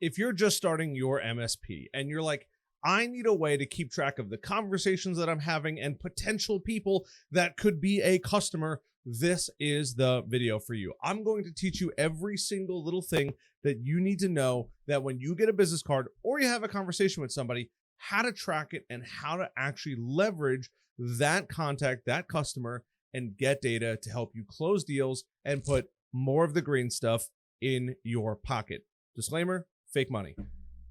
if you're just starting your MSP and you're like, I need a way to keep track of the conversations that I'm having and potential people that could be a customer, this is the video for you. I'm going to teach you every single little thing that you need to know that when you get a business card or you have a conversation with somebody, how to track it and how to actually leverage that contact, that customer, and get data to help you close deals and put more of the green stuff in your pocket. Disclaimer, fake money.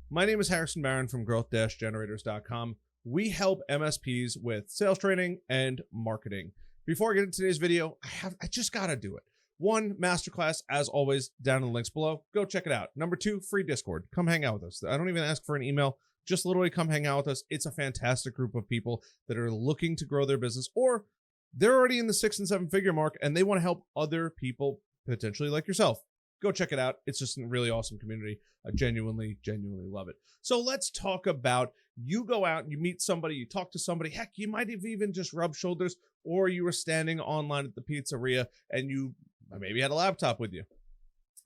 My name is Harrison Barron from growth-generators.com. We help MSPs with sales training and marketing. Before I get into today's video, I just got to do it. 1, masterclass, as always, down in the links below. Go check it out. Number 2, free Discord. Come hang out with us. I don't even ask for an email. Just literally come hang out with us. It's a fantastic group of people that are looking to grow their business, or they're already in the 6- and 7-figure mark and they want to help other people, potentially like yourself. Go check it out. It's just a really awesome community. I genuinely love it. So let's talk about, you go out and you meet somebody, you talk to somebody, heck, you might have even just rubbed shoulders, or you were standing online at the pizzeria and you maybe had a laptop with you.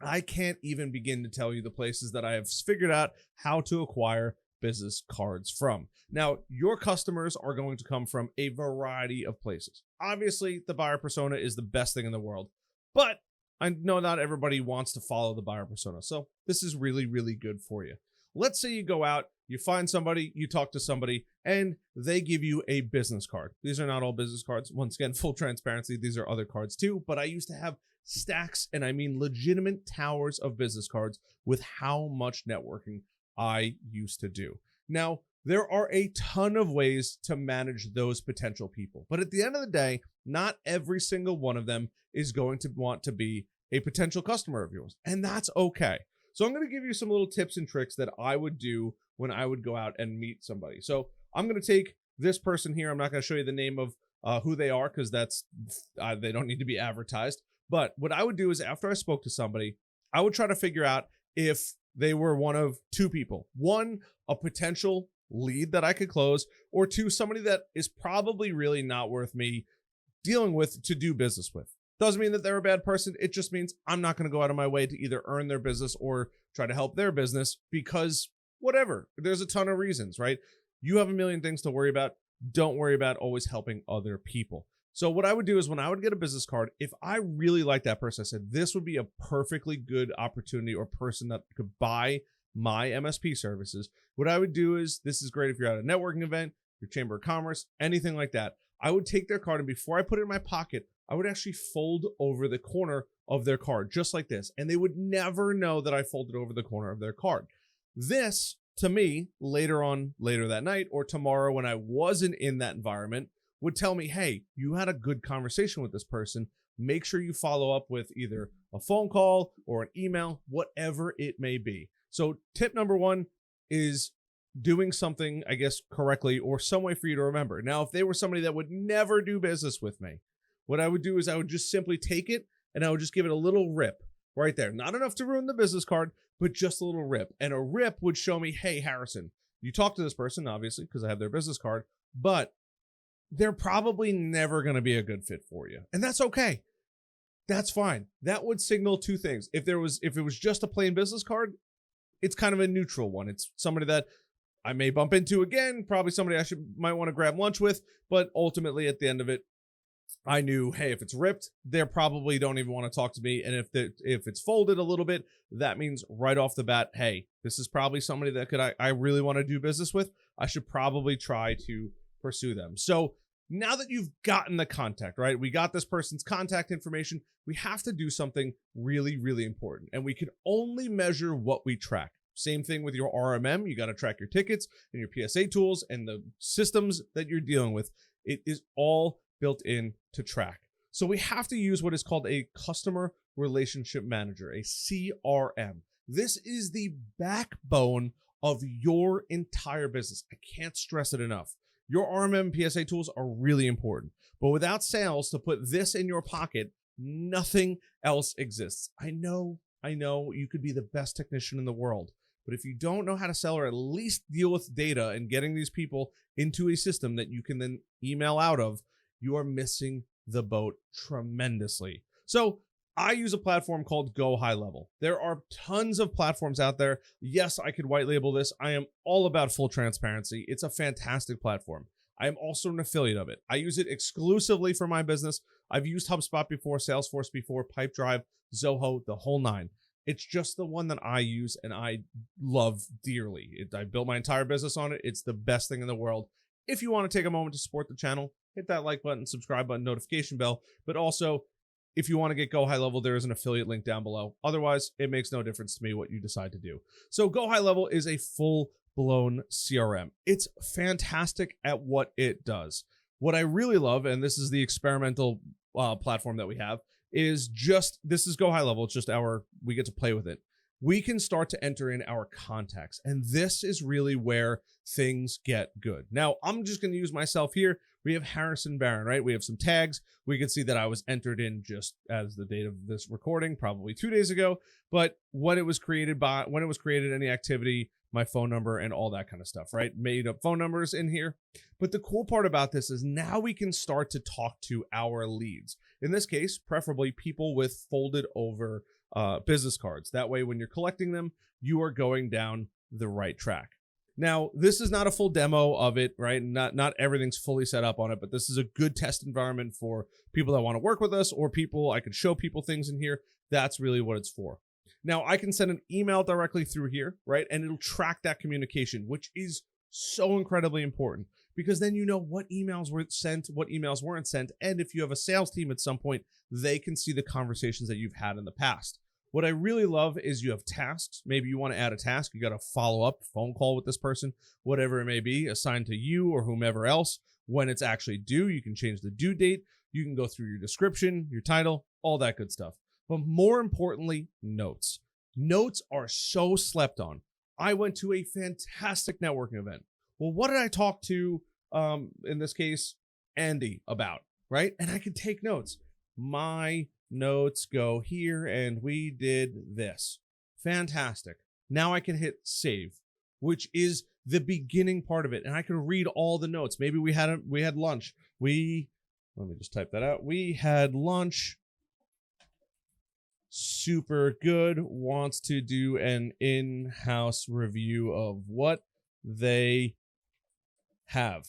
I can't even begin to tell you the places that I have figured out how to acquire business cards from. Now, your customers are going to come from a variety of places. Obviously, the buyer persona is the best thing in the world, but I know not everybody wants to follow the buyer persona. So this is really good for you. Let's say you go out, you find somebody, you talk to somebody, and they give you a business card. These are not all business cards. Once again, full transparency, these are other cards too, but I used to have stacks, and I mean legitimate towers of business cards with how much networking I used to do. Now, there are a ton of ways to manage those potential people, but at the end of the day, not every single one of them is going to want to be a potential customer of yours, and that's okay. So I'm going to give you some little tips and tricks that I would do when I would go out and meet somebody. So I'm going to take this person here. I'm not going to show you the name of who they are because that's they don't need to be advertised. But what I would do is, after I spoke to somebody, I would try to figure out if they were one of 2 people. 1, a potential lead that I could close, or 2, somebody that is probably really not worth me dealing with to do business with. Doesn't mean that they're a bad person. It just means I'm not going to go out of my way to either earn their business or try to help their business, because whatever, there's a ton of reasons, right? You have a million things to worry about. Don't worry about always helping other people. So what I would do is, when I would get a business card, if I really like that person, I said, this would be a perfectly good opportunity or person that could buy my MSP services. What I would do is, this is great if you're at a networking event, your chamber of commerce, anything like that. I would take their card, and before I put it in my pocket, I would actually fold over the corner of their card, just like this. And they would never know that I folded over the corner of their card. This, to me, later that night or tomorrow when I wasn't in that environment, would tell me, hey, you had a good conversation with this person. Make sure you follow up with either a phone call or an email, whatever it may be. So tip number 1 is doing something, I guess, correctly, or some way for you to remember. Now, if they were somebody that would never do business with me, what I would do is I would just simply take it and I would just give it a little rip right there. Not enough to ruin the business card, but just a little rip. And a rip would show me, hey, Harrison, you talked to this person, obviously, because I have their business card, but they're probably never going to be a good fit for you. And that's okay. That's fine. That would signal 2 things. If it was just a plain business card, it's kind of a neutral one. It's somebody that I may bump into again, probably somebody I might want to grab lunch with, but ultimately at the end of it, I knew, hey, if it's ripped, they probably don't even want to talk to me. And if it's folded a little bit, that means right off the bat, hey, this is probably somebody that I really want to do business with. I should probably try to pursue them. So now that you've gotten the contact, right? We got this person's contact information. We have to do something really important. And we can only measure what we track. Same thing with your RMM. You got to track your tickets and your PSA tools and the systems that you're dealing with. It is all built in to track. So we have to use what is called a customer relationship manager, a CRM. This is the backbone of your entire business. I can't stress it enough. Your RMM and PSA tools are really important, but without sales to put this in your pocket, nothing else exists. I know you could be the best technician in the world, but if you don't know how to sell or at least deal with data and getting these people into a system that you can then email out of, you are missing the boat tremendously. So I use a platform called Go High Level. There are tons of platforms out there. Yes, I could white label this. I am all about full transparency. It's a fantastic platform. I am also an affiliate of it. I use it exclusively for my business. I've used HubSpot before, Salesforce before, Pipedrive, Zoho, the whole nine. It's just the one that I use and I love dearly. I built my entire business on it. It's the best thing in the world. If you want to take a moment to support the channel, hit that like button, subscribe button, notification bell. But also, if you want to get Go High Level, there is an affiliate link down below. Otherwise, it makes no difference to me what you decide to do. So Go High Level is a full-blown CRM. It's fantastic at what it does. What I really love, and this is the experimental platform that we have, is this is Go High Level. It's just we get to play with it. We can start to enter in our contacts. And this is really where things get good. Now, I'm just going to use myself here. We have Harrison Barron, right? We have some tags. We can see that I was entered in just as the date of this recording, probably 2 days ago. But when it was created, any activity, my phone number, and all that kind of stuff, right? Made up phone numbers in here. But the cool part about this is now we can start to talk to our leads. In this case, preferably people with folded over business cards. That way, when you're collecting them, you are going down the right track. Now, this is not a full demo of it, right? Not everything's fully set up on it, but this is a good test environment for people that want to work with us or I could show people things in here. That's really what it's for. Now, I can send an email directly through here, right? And it'll track that communication, which is so incredibly important because then you know what emails were sent, what emails weren't sent. And if you have a sales team at some point, they can see the conversations that you've had in the past. What I really love is you have tasks. Maybe you want to add a task. You got to follow up, phone call with this person, whatever it may be, assigned to you or whomever else. When it's actually due, you can change the due date. You can go through your description, your title, all that good stuff. But more importantly, notes. Notes are so slept on. I went to a fantastic networking event. Well, what did I talk to, in this case, Andy about, right? And I could take notes. My notes go here and we did this. Fantastic. Now I can hit save, which is the beginning part of it. And I can read all the notes. Maybe we had lunch. Let me just type that out. We had lunch. Super good. Wants to do an in-house review of what they have.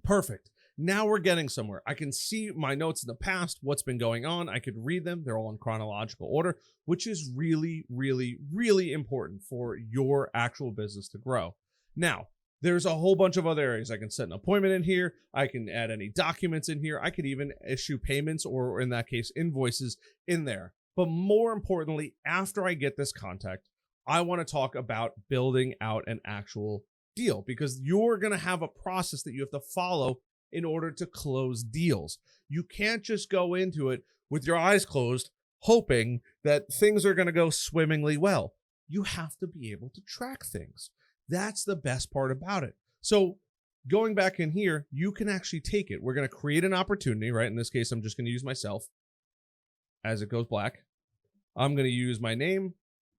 Perfect. Now we're getting somewhere. I can see my notes in the past, what's been going on. I could read them. They're all in chronological order, which is really, really, really important for your actual business to grow. Now, there's a whole bunch of other areas. I can set an appointment in here. I can add any documents in here. I could even issue payments or in that case, invoices in there. But more importantly, after I get this contact, I want to talk about building out an actual deal because you're going to have a process that you have to follow in order to close deals. You can't just go into it with your eyes closed, hoping that things are going to go swimmingly well. You have to be able to track things. That's the best part about it. So going back in here, you can actually take it. We're going to create an opportunity, right? In this case, I'm just going to use myself as it goes black. I'm going to use my name,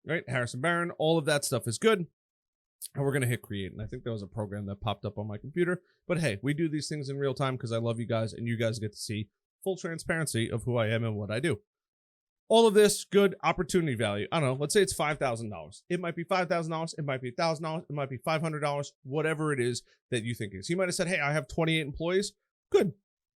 right? Harrison Barron. All of that stuff is good. And we're going to hit create. And I think there was a program that popped up on my computer. But hey, we do these things in real time because I love you guys and you guys get to see full transparency of who I am and what I do. All of this good opportunity value. I don't know. Let's say it's $5,000. It might be $5,000. It might be $1,000. It might be $500. Whatever it is that you think it is. You might have said, hey, I have 28 employees. Good.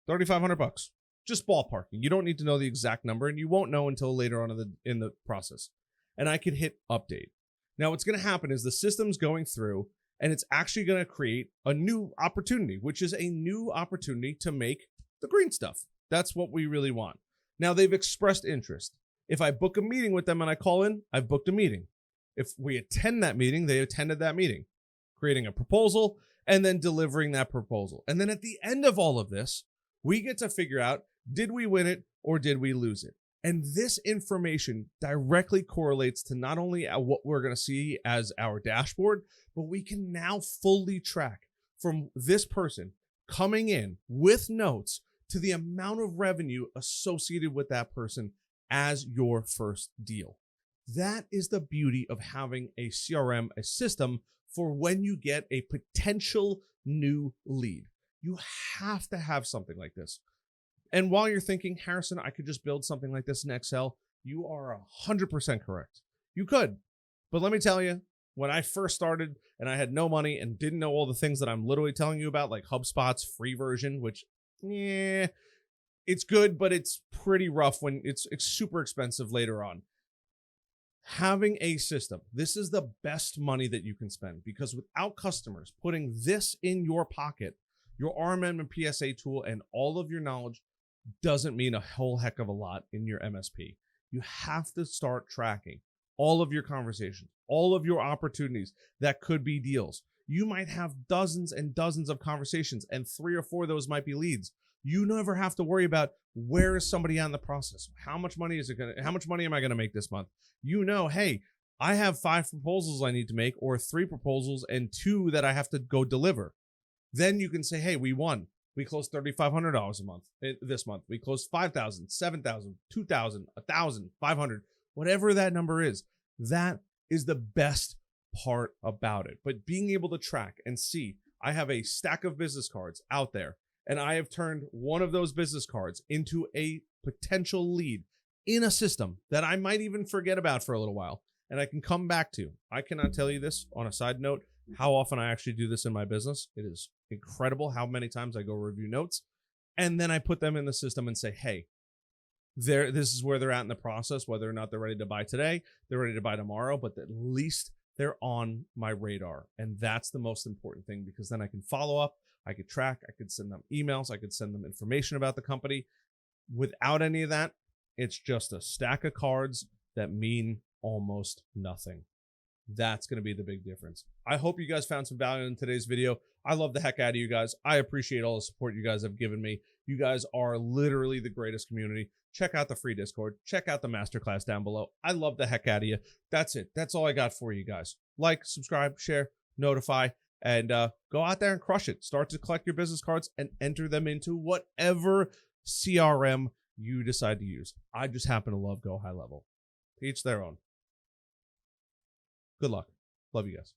$3,500. Just ballparking. You don't need to know the exact number and you won't know until later on in the process. And I can hit update. Now what's going to happen is the system's going through and it's actually going to create a new opportunity, which is a new opportunity to make the green stuff. That's what we really want. Now they've expressed interest. If I book a meeting with them and I call in, I've booked a meeting. If we attend that meeting, they attended that meeting, creating a proposal and then delivering that proposal. And then at the end of all of this, we get to figure out, did we win it or did we lose it? And this information directly correlates to not only what we're going to see as our dashboard, but we can now fully track from this person coming in with notes to the amount of revenue associated with that person as your first deal. That is the beauty of having a CRM, a system for when you get a potential new lead. You have to have something like this. And while you're thinking, Harrison, I could just build something like this in Excel, you are 100% correct. You could. But let me tell you, when I first started and I had no money and didn't know all the things that I'm literally telling you about, like HubSpot's free version, which, yeah, it's good, but it's pretty rough when it's super expensive later on. Having a system, this is the best money that you can spend, because without customers putting this in your pocket, your RMM and PSA tool and all of your knowledge doesn't mean a whole heck of a lot in your MSP. You have to start tracking all of your conversations, all of your opportunities that could be deals. You might have dozens and dozens of conversations, and 3 or 4 of those might be leads. You never have to worry about, where is somebody on the process? How much money am I going to make this month? You know, hey, I have 5 proposals I need to make, or 3 proposals and 2 that I have to go deliver. Then you can say, hey, we won. We closed $3,500 a month this month. We closed $5,000, $7,000, $2,000, $1,000, $500, whatever that number is. That is the best part about it. But being able to track and see, I have a stack of business cards out there, and I have turned one of those business cards into a potential lead in a system that I might even forget about for a little while, and I can come back to. I cannot tell you this on a side note, how often I actually do this in my business. It is incredible how many times I go review notes, and then I put them in the system and say, hey, this is where they're at in the process, whether or not they're ready to buy today, they're ready to buy tomorrow, but at least they're on my radar. And that's the most important thing, because then I can follow up, I could track, I could send them emails, I could send them information about the company. Without any of that, it's just a stack of cards that mean almost nothing. That's going to be the big difference. I hope you guys found some value in today's video. I love the heck out of you guys. I appreciate all the support you guys have given me. You guys are literally the greatest community. Check out the free Discord. Check out the masterclass down below. I love the heck out of you. That's it. That's all I got for you guys. Like, subscribe, share, notify, and go out there and crush it. Start to collect your business cards and enter them into whatever CRM you decide to use. I just happen to love Go High Level. To each their own. Good luck. Love you guys.